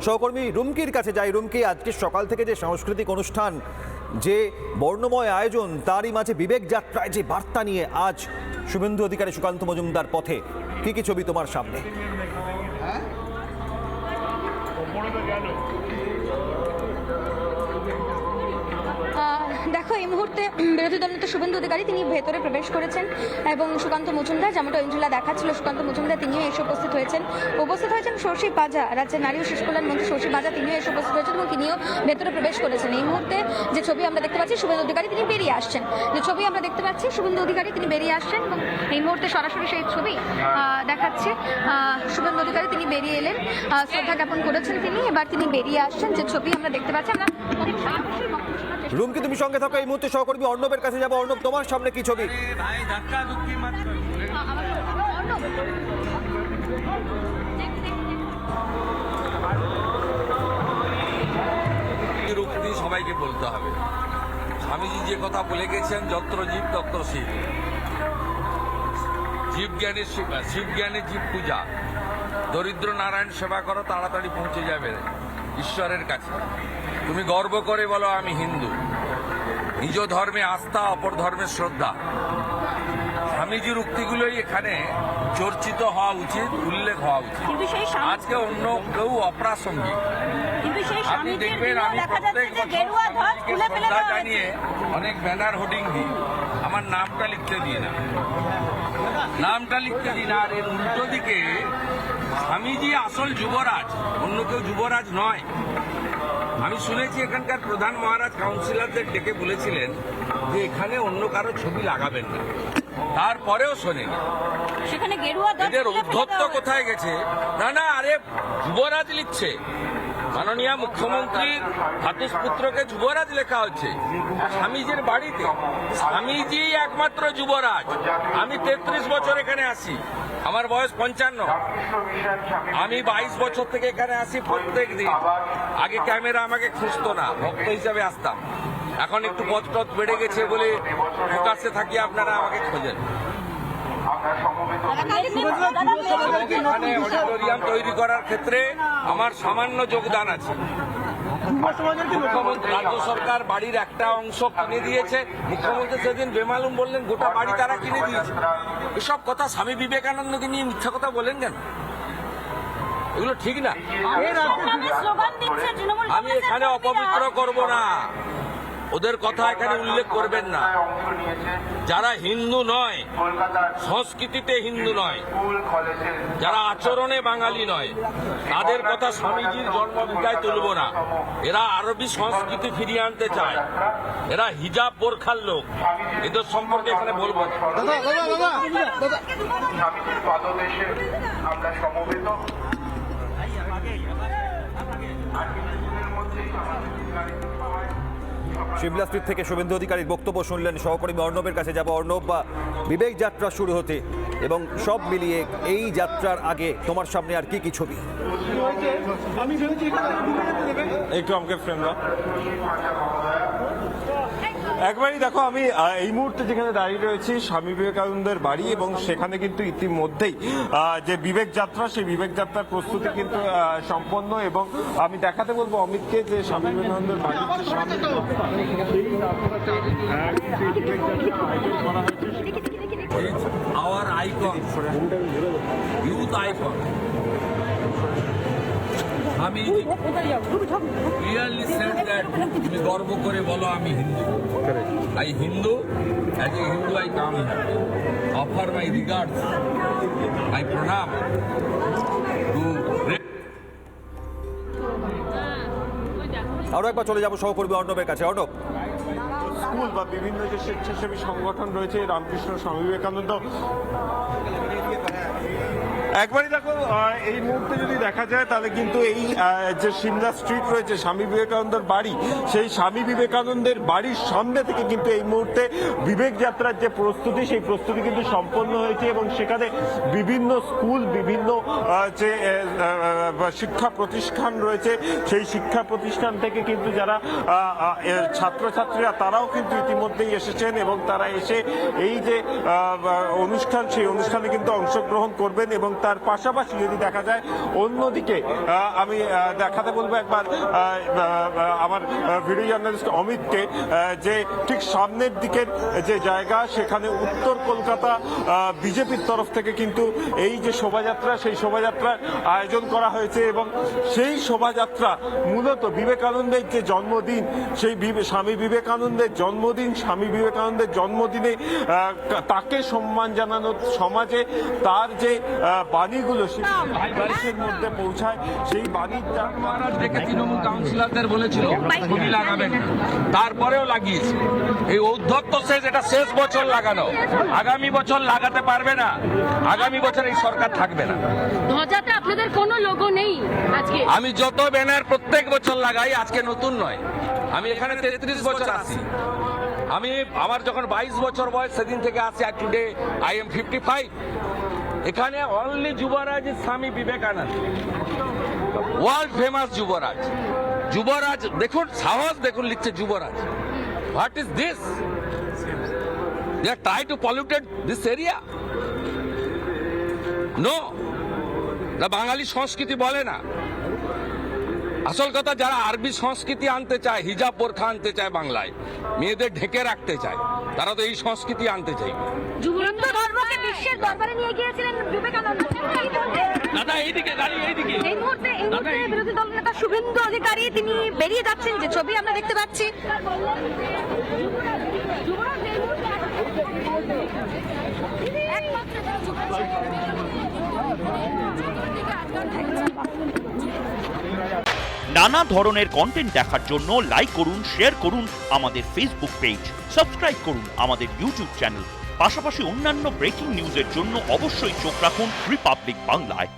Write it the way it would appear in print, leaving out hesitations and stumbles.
সহকর্মী রুমকির কাছে যাই। রুমকি, আজকে সকাল থেকে যে সাংস্কৃতিক অনুষ্ঠান, যে বর্ণময় আয়োজন, তারই মাঝে বিবেক যাত্রায় যে বার্তা নিয়ে আজ শুভেন্দু অধিকারী, সুকান্ত মজুমদার পথে, কি ছবি তোমার সামনে? দেখো, এই মুহূর্তে বিরোধী দলনেতা শুভেন্দু অধিকারী তিনি ভেতরে প্রবেশ করেছেন এবং সুকান্ত মজুমদার, যেমনটা ইন্দ্রিলা দেখাচ্ছিল, সুকান্ত মজুমদার তিনিও এসে উপস্থিত হয়েছেন শশী পাজা, রাজ্যের নারী ও শিশু কল্যাণ মন্ত্রী শশী পাজা, তিনিও এসে উপস্থিত হয়েছেন এবং তিনিও ভেতরে প্রবেশ করেছেন। এই মুহূর্তে যে ছবি আমরা দেখতে পাচ্ছি, শুভেন্দু অধিকারী তিনি বেরিয়ে আসছেন। শুভেন্দু অধিকারী তিনি বেরিয়ে আসছেন এবং এই মুহূর্তে সরাসরি সেই ছবি দেখাচ্ছে। শুভেন্দু অধিকারী তিনি বেরিয়ে এলেন, শ্রদ্ধা জ্ঞাপন করেছেন তিনি, এবার তিনি বেরিয়ে আসছেন। যে ছবি আমরা দেখতে পাচ্ছি, আমরা রুমকি তুমি সঙ্গে থাকো। এই মুহূর্তে সহকর্মী অর্ণবের কাছে যাবো। অর্ণব, তোমার সামনে কি ছবি? সবাইকে বলতে হবে, স্বামীজি যে কথা বলে গেছেন, যত্র জীব তত্র শিব। জীব জ্ঞানের জীব পূজা। দরিদ্র নারায়ণ সেবা করো, তাড়াতাড়ি পৌঁছে যাবে ঈশ্বরের কাছে। তুমি গর্ব করে বলো আমি হিন্দু। নিজ ধর্মে আস্থা, অপর ধর্মে শ্রদ্ধা। স্বামীজির উক্তিগুলোই এখানে চর্চিত হওয়া উচিত, উল্লেখ হওয়া উচিত। আজকে অন্য কেউ অপ্রাসঙ্গিক। আপনি দেখবেন আমি প্রত্যেক বছর জানিয়ে অনেক ব্যানার হোর্ডিং দিই, আমার নামটা লিখতে দিই না, আর এর উল্টো দিকে স্বামীজি আসল যুবরাজ, অন্য কেউ যুবরাজ নয়। আমি শুনেছি এখানকার প্রধান মহারাজ কাউন্সিলরদের ডেকে বলেছিলেন যে এখানে অন্য কারো ছবি লাগাবেন না, তারপরেও শোনেনি। এদের উদ্ধত্ত কোথায় গেছে? না, আরে যুবরাজ লিখছে, মাননীয় মুখ্যমন্ত্রীর ভাতুষপুত্রকে যুবরাজ লেখা হচ্ছে স্বামীজির বাড়িতে। স্বামীজি একমাত্র যুবরাজ। আমি 33 বছর এখানে আসি, আমার বয়স 55। আমি 22 বছর থেকে এখানে আসি প্রত্যেক দিন। আগে ক্যামেরা আমাকে খুঁজতো না, ভক্ত হিসাবে আসতাম। এখন একটু পথ বেড়ে গেছে বলে প্রকাশ্যে থাকি, আপনারা আমাকে খোঁজেন। এখানে অডিটোরিয়াম তৈরি করার ক্ষেত্রে আমার সামান্য যোগদান আছে। মুখ্যমন্ত্রী, রাজ্য সরকার বাড়ির একটা অংশ কিনে দিয়েছে। মুখ্যমন্ত্রী সেদিন বেমালুম বললেন গোটা বাড়ি তারা কিনে দিয়েছে। এসব কথা স্বামী বিবেকানন্দকে নিয়ে মিথ্যা কথা বলেন কেন? এগুলো ঠিক না। আমি এখানে অপবিত্র করব না, ওদের কথা এখানে উল্লেখ করবেন না। যারা হিন্দু নয়, সংস্কৃতিতে হিন্দু নয়, যারা আচরণে বাঙালি নয়, তাদের কথা স্বামীজির জন্মভিটায় তুলব না। এরা আরবি সংস্কৃতি ফিরিয়ে আনতে চায়, এরা হিজাব বোরখার লোক, এদের সম্পর্কে এখানে বলবো না। শিমলা স্ট্রিট থেকে শুভেন্দু অধিকারীর বক্তব্য শুনলেন। সহকর্মী অর্ণবের কাছে যাব। অর্ণব, বিবেক যাত্রা শুরু হতে এবং সব মিলিয়ে এই যাত্রার আগে তোমার সামনে আর কি ছবি? একটু আমাকে ফ্রেম দাও। একবারই দেখো, আমি এই মুহূর্তে যেখানে দাঁড়িয়ে রয়েছি স্বামী বিবেকানন্দের বাড়ি, এবং সেখানে কিন্তু ইতিমধ্যেই যে বিবেক যাত্রা, সেই বিবেক যাত্রার প্রস্তুতি কিন্তু সম্পন্ন। এবং আমি দেখাতে বলবো অমিতকে যে স্বামী বিবেকানন্দের বাড়ির যে সামনে our icon, youth icon. আমি clearly said that তুমি গর্ব করে বলো আমি Hindu. I Hindu, as a Hindu I come here, offer my regards, my pranam to আরো একবার চলে যাব সহকর্মী অর্ণবের কাছে। অর্ণব, স্কুল বা বিভিন্ন যে স্বেচ্ছাসেবী সংগঠন রয়েছে, রামকৃষ্ণ, স্বামী বিবেকানন্দ, একবারই দেখো এই মুহূর্তে যদি দেখা যায় তাহলে কিন্তু এই যে সিমলা স্ট্রিট রয়েছে স্বামী বিবেকানন্দের বাড়ি, সেই স্বামী বিবেকানন্দের বাড়ির সামনে থেকে কিন্তু এই মুহূর্তে বিবেক যাত্রার যে প্রস্তুতি, সেই প্রস্তুতি কিন্তু সম্পন্ন হয়েছে। এবং সেখানে বিভিন্ন স্কুল, বিভিন্ন যে শিক্ষা প্রতিষ্ঠান রয়েছে, সেই শিক্ষা প্রতিষ্ঠান থেকে কিন্তু যারা ছাত্রছাত্রীরা তারাও কিন্তু ইতিমধ্যেই এসেছেন এবং তারা এসে এই যে অনুষ্ঠান, সেই অনুষ্ঠানে কিন্তু অংশগ্রহণ করবেন। এবং তার পাশাপাশি যদি দেখা যায় অন্যদিকে আমি দেখাতে বলবো একবার আমার ভিডিও জার্নালিস্ট অমিতকে যে ঠিক সামনের দিকের যে জায়গা সেখানে উত্তর কলকাতা বিজেপির তরফ থেকে কিন্তু এই যে শোভাযাত্রা সেই শোভাযাত্রার আয়োজন করা হয়েছে এবং সেই শোভাযাত্রা মূলত বিবেকানন্দের যে জন্মদিন সেই স্বামী বিবেকানন্দের জন্মদিন স্বামী বিবেকানন্দের জন্মদিনে তাকে সম্মান জানানো সমাজে তার যে বাণীগুলো সেগুলোর মধ্যে পৌঁছায় সেই বাণীর মহারাজ ডেকে তৃণমূল কাউন্সিলরদের বলেছিল ছবি লাগাবেন না। তারপরেও লাগিয়েছে। এই ঔদ্ধত্য শেষ, এটা শেষ বছর লাগানো, আগামী বছর লাগাতে পারবে না, আগামী বছর এই সরকার থাকবে না। ধ্বজাতে আপনাদের কোনো লোগো নেই আজকে। আমি যত ব্যানার প্রত্যেক বছর লাগাই, আজকে নতুন নয়। আমি এখানে 33 বছর আছি। আমার যখন 22 বছর বয়স সেদিন থেকে আসি, আর টুডে আই এম 55। এখানে অনলি যুবরাজ স্বামী বিবেকানন্দ, ওয়ার্ল্ড ফেমাস যুবরাজ। যুবরাজ দেখুন, সাহস দেখুন, লিখছে যুবরাজ। What is this? They are try to polluted this area. No, Bangali সংস্কৃতি বলে না। আসল কথা, যারা আরবি সংস্কৃতি আনতে চায়, হিজাব বোরখা আনতে চায় বাংলায়, মেয়েদের ঢেকে রাখতে চায়, তারা তো এই সংস্কৃতি আনতে চাইবে। হিন্দু ধর্মকে বিশ্বের দরবারে নিয়ে গিয়েছিলেন বিবেকানন্দ। দাদা এইদিকে, গাড়ি এইদিকে। এই মুহূর্তে বিরোধী দল নেতা শুভেন্দু অধিকারী তিনি বেরিয়ে যাচ্ছেন, যে ছবি আমরা দেখতে পাচ্ছি। নানা ধরনের কন্টেন্ট দেখার জন্য লাইক করুন, শেয়ার করুন আমাদের ফেসবুক পেজ, সাবস্ক্রাইব করুন আমাদের ইউটিউব চ্যানেল। পাশাপাশি অন্যান্য ব্রেকিং নিউজের জন্য অবশ্যই চোখ রাখুন রিপাবলিক বাংলায়।